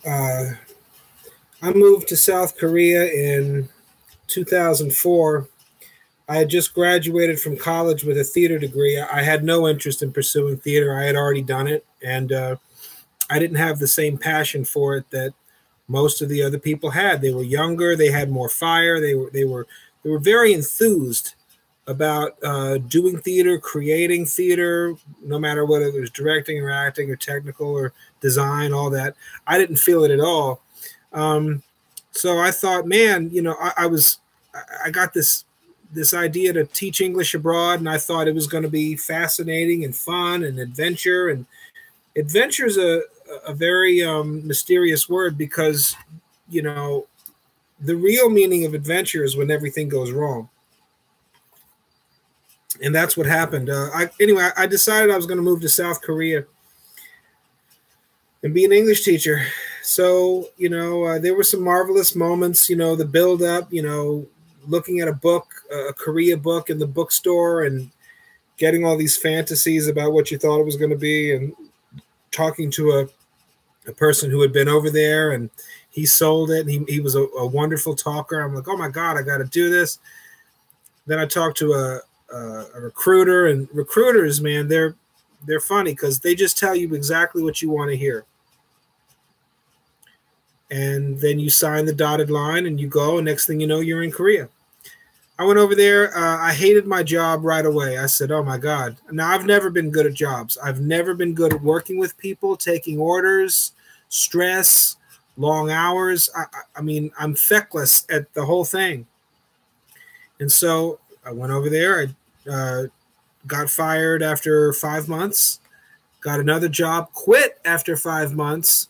uh, I moved to South Korea in 2004. I had just graduated from college with a theater degree. I had no interest in pursuing theater. I had already done it, and I didn't have the same passion for it that most of the other people had. They were younger. They had more fire. They were very enthused about doing theater, creating theater, no matter whether it was directing or acting or technical or design, all that. I didn't feel it at all. So I thought, man, I got this idea to teach English abroad, and I thought it was going to be fascinating and fun and adventure. And adventure is a very mysterious word because, the real meaning of adventure is when everything goes wrong. And that's what happened. I decided I was going to move to South Korea and be an English teacher. So, there were some marvelous moments, the build up, looking at a book, a Korea book in the bookstore and getting all these fantasies about what you thought it was going to be, and talking to a person who had been over there, and he sold it. And he was a wonderful talker. I'm like, oh my God, I got to do this. Then I talked to a recruiter, and recruiters, man, they're funny because they just tell you exactly what you want to hear. And then you sign the dotted line and you go, and next thing you know, you're in Korea. I went over there. I hated my job right away. I said, oh my God. Now, I've never been good at jobs. I've never been good at working with people, taking orders, stress, long hours. I mean, I'm feckless at the whole thing. And so I went over there. I got fired after 5 months, got another job, quit after 5 months.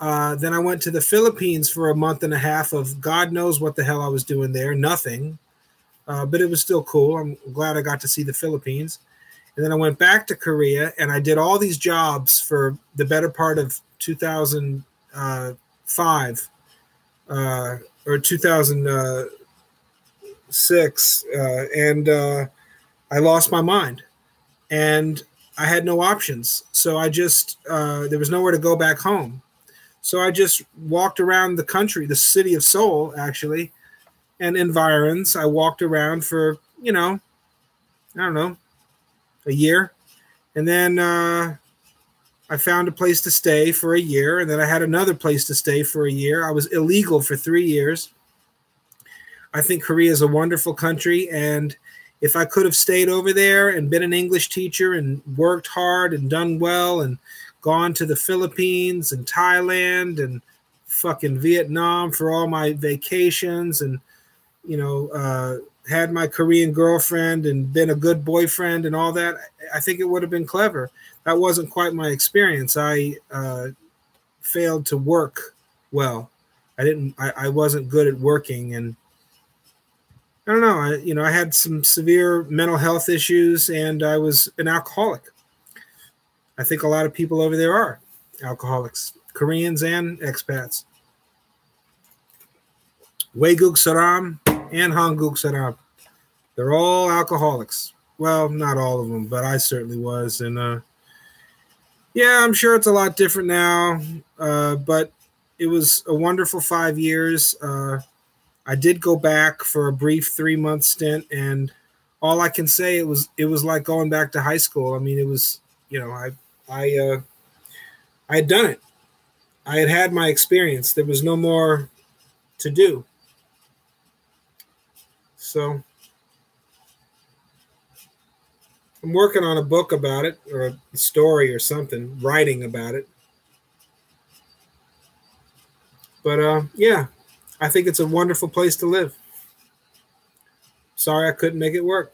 Then I went to the Philippines for a month and a half of God knows what the hell I was doing there. Nothing. But it was still cool. I'm glad I got to see the Philippines. And then I went back to Korea, and I did all these jobs for the better part of 2005 or 2006. And I lost my mind, and I had no options. So I just, there was nowhere to go back home. So I just walked around the country, the city of Seoul, actually, and environs. I walked around for, I don't know, a year. And then I found a place to stay for a year. And then I had another place to stay for a year. I was illegal for 3 years. I think Korea is a wonderful country. And if I could have stayed over there and been an English teacher and worked hard and done well and gone to the Philippines and Thailand and fucking Vietnam for all my vacations and, had my Korean girlfriend and been a good boyfriend and all that, I think it would have been clever. That wasn't quite my experience. I failed to work well. I wasn't good at working, and I don't know. I had some severe mental health issues, and I was an alcoholic. I think a lot of people over there are alcoholics, Koreans and expats. Waeguk Saram and Hanguk Saram. They're all alcoholics. Well, not all of them, but I certainly was. And yeah, I'm sure it's a lot different now, but it was a wonderful 5 years. I did go back for a brief 3-month stint, and all I can say, it was like going back to high school. I mean, it was, I had done it. I had my experience. There was no more to do. So I'm working on a book about it, or a story or something, writing about it. But yeah, I think it's a wonderful place to live. Sorry I couldn't make it work.